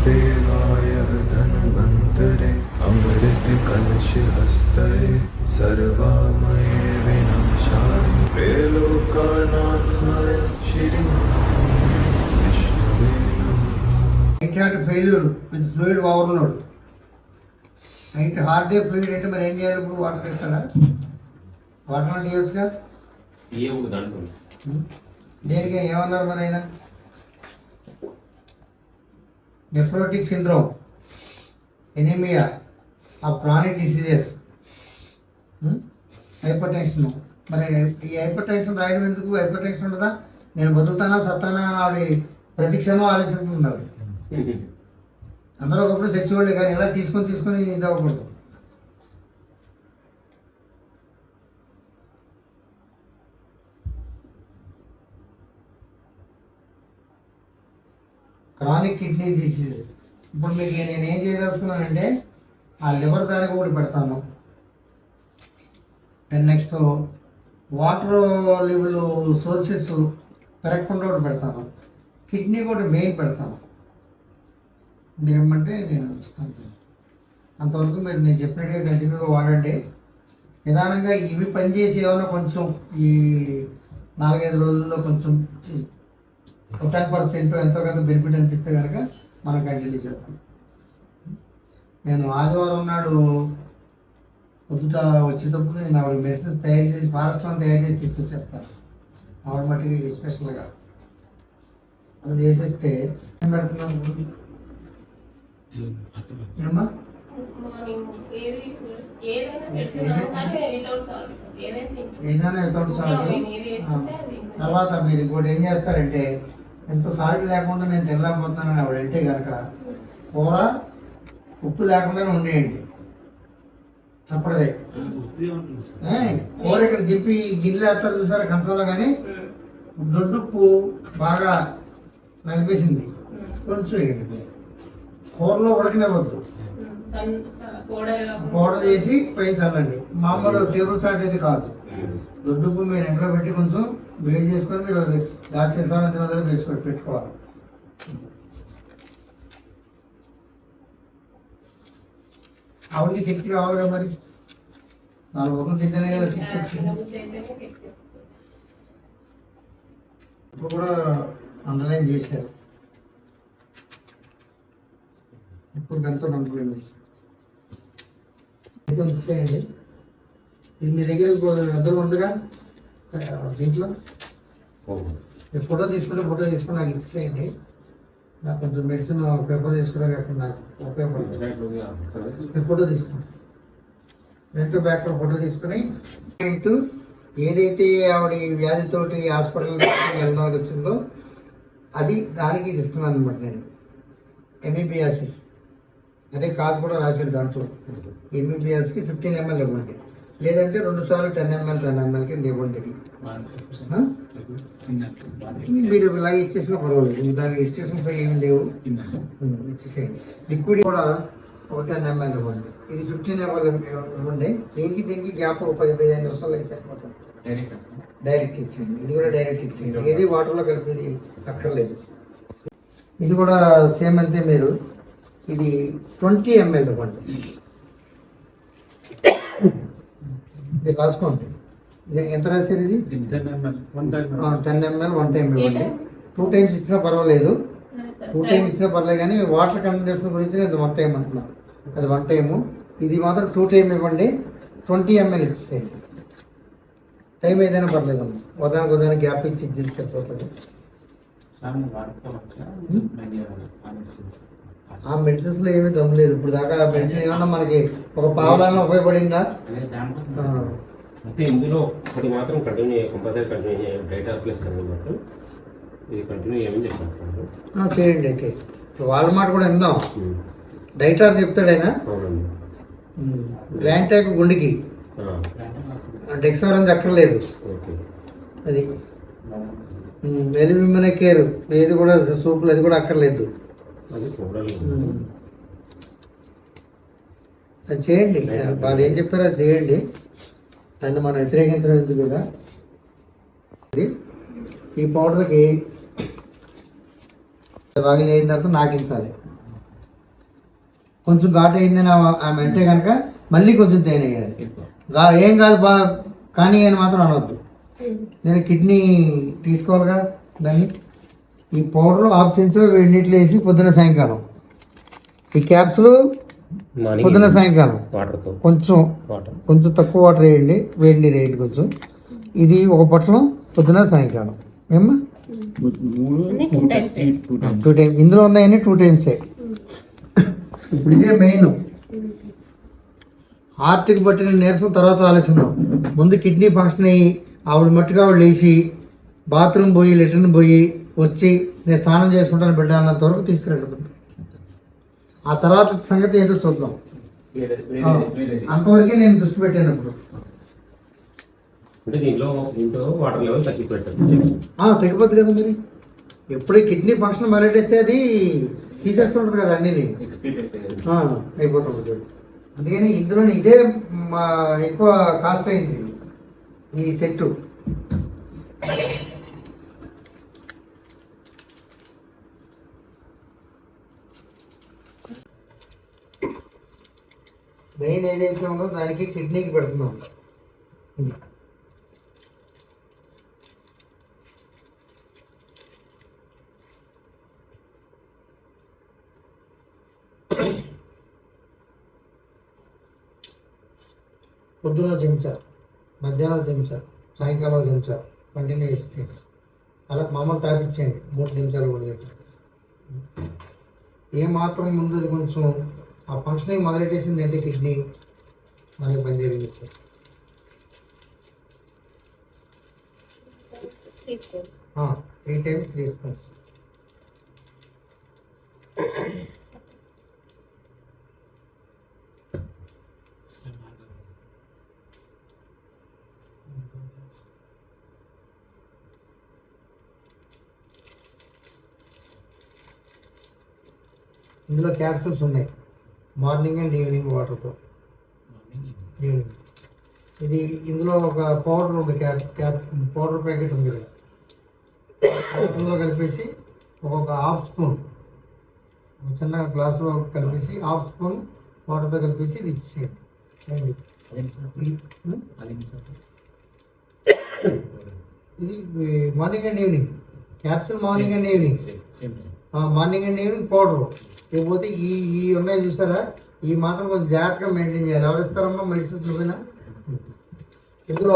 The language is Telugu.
महादेवाय धन्वन्तरे अमृत कलश हस्तये सर्वामये विनाशाय त्रैलोक्यनाथाय श्री विष्णवे नमः। Atrial failure with fluid overload. అయితే హార్ట్ డే ఫ్లూయిడ్ అంటే మరి ఏం చేయాలి? ఇప్పుడు వాటర్ ఇస్తారా? వాటర్ తీయవచ్చుగా. దేనికి ఏమన్నారు మరి ఆయన? నెఫ్రోటిక్ సిండ్రోమ్, ఎనీమియా, ఆ క్రానిక్ డిసీజెస్, హైపర్ టెన్షన్. మరి ఈ హైపర్ టెన్షన్ రాయడం ఎందుకు? హైపర్ టెన్షన్ ఉండదా? నేను బతుకుతానా సత్తానా అని ఆవిడ ప్రతి క్షణం ఆలోచిస్తున్నారు. అందరూ ఒకప్పుడు చచ్చిపోలే, కానీ ఇలా తీసుకొని ఇది అవ్వకూడదు. Chronic kidney disease. ఇప్పుడు మీకు నేను ఏం చేయదలుచుకున్నానంటే ఆ లివర్ దానికి ఒకటి పెడతాను, and next water level sources పెరగకుండా ఒకటి పెడతాను, కిడ్నీ కూడా మెయిన్ పెడతాను. మీరు ఏమంటే నేను ఇస్తాను. అంతవరకు మీరు నేను చెప్పినట్టుగా కంటిన్యూగా వాడండి. నిదానంగా ఇవి పనిచేసి ఏమైనా కొంచెం ఈ 4-5 రోజుల్లో కొంచెం 10% ఎంతో కొంత బెనిఫిట్ అనిపిస్తే కనుక మనం కంటిన్యూ చేద్దాం. నేను ఆదివారం నాడు పొద్దుట వచ్చేటప్పుడు నేను ఆవిడ మెడిసిన్స్ తయారు చేసి ఫారెస్ట్లో తయారు చేసి తీసుకొచ్చేస్తాను. ఆవిడ మట్టికి స్పెషల్గా అది చేసేస్తే ఏం పెడుతున్నాను ఏమా? ఏదైనా వితౌట్ సాల్ట్. తర్వాత మీరు ఇంకోటి ఏం చేస్తారంటే, ఎంత సాల్ట్ లేకుండా నేను తినలేకపోతున్నానని ఆవిడ అంటే కనుక కూర ఉప్పు లేకుండానే ఉండేయండి. అప్పుడే కూర ఇక్కడ దింపి గిన్నెలు వేస్తారు చూసారా కంచంలో, కానీ దొడ్డుప్పు బాగా నలిపేసింది కొంచెం వేయండి. కూరలో ఉడకనివ్వద్దు, పౌడర్ చేసి పైన చల్లండి. మామూలు టేబుల్ సాల్ట్ అయితే కాదు. దొడ్డుప్పు మీరు ఇంట్లో పెట్టి కొంచెం వేడి చేసుకొని మీరు గ్లాస్ చేసాను అంత వదిలి వేసుకొని పెట్టుకోవాలి. ఆవిడకి శక్తి కావాలి కదా, మరి 4 రోజులు తింటేనే కదా శక్తి వచ్చింది. ఇప్పుడు కూడా అండర్లైన్ చేశారు, ఇప్పుడు దాంతో అండర్లైన్ చేశారు. మిస్ అయ్యండి. ఇది మీ దగ్గర అందరూ ఉందిగా దీంట్లో. ఫోటో తీసుకుని నాకు ఇచ్చేయండి. నాకు కొంచెం మెడిసిన్ పేపర్ తీసుకునే కాకుండా నాకు ఉపయోగపడుతుంది. ఫోటో తీసుకోండి, ఫ్రంట్ బ్యాక్ ఫోటో తీసుకుని ఏదైతే ఆవిడ వ్యాధితోటి హాస్పిటల్ వెళ్ళడానికి వచ్చిందో అది దానికి ఇది ఇస్తున్నాను అనమాట. నేను ఎంబీబీఎస్ఎస్ అదే కాసు కూడా రాసాడు దాంట్లో. ఎంబీబీఎస్కి 15 ml ఇవ్వండి, లేదంటే 2 సార్లు 10 ml కింద ఇవ్వండి. మీరు ఇలాగే ఇచ్చేసినా పర్వాలేదు, దానికి రిస్ట్రిక్షన్స్ ఏమి లేవు, ఇచ్చేసేయండి. లిక్విడ్ కూడా 10 ml ఇవ్వండి. ఇది 15 ml ఇవ్వండి. దీనికి గ్యాప్ 10-15 నిమిషాలు అయితే సరిపోతుంది. డైరెక్ట్ ఇచ్చేయండి. ఇది కూడా డైరెక్ట్ ఇచ్చేయండి, ఏది వాటర్లో కలిపేది అక్కర్లేదు. ఇది కూడా సేమ్ అంతే. మీరు ఇది 20 ml ఇవ్వండి. ఇది రాసుకోండి. ఇది ఎంత రాస్తారు? ఇది 10 ml 1 time ఇవ్వండి. 2 times ఇచ్చినా పర్వాలేదు, 2 times ఇచ్చినా పర్లేదు, కానీ వాటర్ కండిషన్ గురించి నేను 1 time అంటున్నాను. అది 1 time. ఇది మాత్రం 2 time ఇవ్వండి. 20 ml ఇచ్చేయండి. టైం ఏదైనా పర్లేదమ్మా, ఉదాహరణకు గ్యాప్ ఇచ్చి తీసుకెళ్ళిపోతుంది. ఆ మెడిసిన్స్లో ఏమీ దమ్ లేదు ఇప్పుడు దాకా. మెడిసిన్ ఏమన్నా మనకి ఒక పావులాగా ఉపయోగపడిందా? అంటే ఇందులో ఒకటి మాత్రం కంటిన్యూ డేటా ప్లస్ అన్నమాట. ఇది కంటిన్యూ ఏమని చెప్పాను చేయండి. అయితే వాళ్ళ మాట కూడా ఇందాం. డైటార్ చెప్తాడైనా గ్రాంటాక్ గుండెకి డెక్సారన్ అక్కర్లేదు. అది ఎలిమిన కేర్ ఏది కూడా సూపులు అది కూడా అక్కర్లేదు. అది చేయండి. వాళ్ళు ఏం చెప్పారో అది చేయండి. దాన్ని మనం వ్యతిరేకించడం ఎందుకు కదా. ఈ పౌడర్కి బాగా అయిన తర్వాత నాకించాలి. కొంచెం ఘాటు అయిందని ఆమె అంటే కనుక మళ్ళీ కొంచెం తేనె వేయాలి. ఎక్కువ ఏం కాదు కానీ అని మాత్రం అనవద్దు. నేను కిడ్నీ తీసుకోవాలిగా దాన్ని. ఈ పౌడర్ హాఫ్ చెంచా వేడి నీటిలో వేసి పొద్దున సాయంకాలం, ఈ క్యాప్సులు పొద్దున సాయంకాలం వాటర్తో కొంచెం కొంచెం తక్కువ వాటర్ వేయండి, వేడి నీరు వేయండి కొంచెం. ఇది ఒక పొట్లం పొద్దున సాయంకాలం ఏమ్మా 2 టైమ్స్. ఇందులో ఉన్నాయని 2 టైమ్సే. ఇప్పుడు ఇదే మెయిన్. హార్ట్కి పట్టిన నీరసం తర్వాత ఆలస్యం. ముందు కిడ్నీ ఫంక్షన్ అయ్యి ఆవిడ మట్టుగా ఆవిడ లేచి బాత్రూమ్ పోయి లెట్రిన్ పోయి వచ్చి నేను స్నానం చేసుకుంటాను బిడ్డ అన్నంత వరకు తీసుకురండి ముందు. ఆ తర్వాత సంగతి ఏంటో చూద్దాం. అంతవరకే నేను దృష్టి పెట్టాను. అంటే దీంట్లో వాటర్ లెవెల్ తగ్గిపోతుంది. తగ్గిపోద్ది కదా మరి. ఎప్పుడే కిడ్నీ ఫంక్షన్ మొదలెట్టేస్తే అది తీసేస్తుంటుంది కదా అన్నీ అయిపోతుంది. అందుకని ఇందులో ఇదే ఎక్కువ కాస్ట్ అయింది ఈ సెట్టు. మెయిన్ ఏదైతే ఉందో దానికి కిడ్నీకి పెడుతున్నాం. ఇది పొద్దున చెంచా, మధ్యాహ్నం చెంచా, సాయంకాలం చెంచా కంటిన్యూ ఇస్తే అలా మామూలు తాపించండి. 3 చెంచాలు కూడా చెప్పారు. ఏమాత్రం ముందు కొంచెం ఆ ఫంక్షనింగ్ మొదలెట్టేసింది అంటే కిడ్నీ మనకి పనిచేయదు. 3 టైమ్స్ 3 స్పూన్స్. ఇందులో క్యాప్సూల్స్ ఉన్నాయి, మార్నింగ్ అండ్ ఈవినింగ్ వాటర్తో. ఈవినింగ్ ఇది ఇందులో ఒక పౌడర్ ఉంది, పౌడర్ ప్యాకెట్ ఉంది కదా, వాటర్లో కలిపేసి ఒక్కొక్క హాఫ్ స్పూన్ చిన్న గ్లాసులో కలిపేసి హాఫ్ స్పూన్ వాటర్తో కలిపేసి ఇది ఇచ్చేయండి. ఇది morning and evening capsule. Morning and evening powder. లేకపోతే ఈ ఉన్నాయి చూసారా, ఈ మాత్రం కొంచెం జాగ్రత్తగా మెయింటైన్ చేయాలి. ఎవరు ఇస్తారమ్మా మెడిసిన్స్ నువ్వేనా? ఇందులో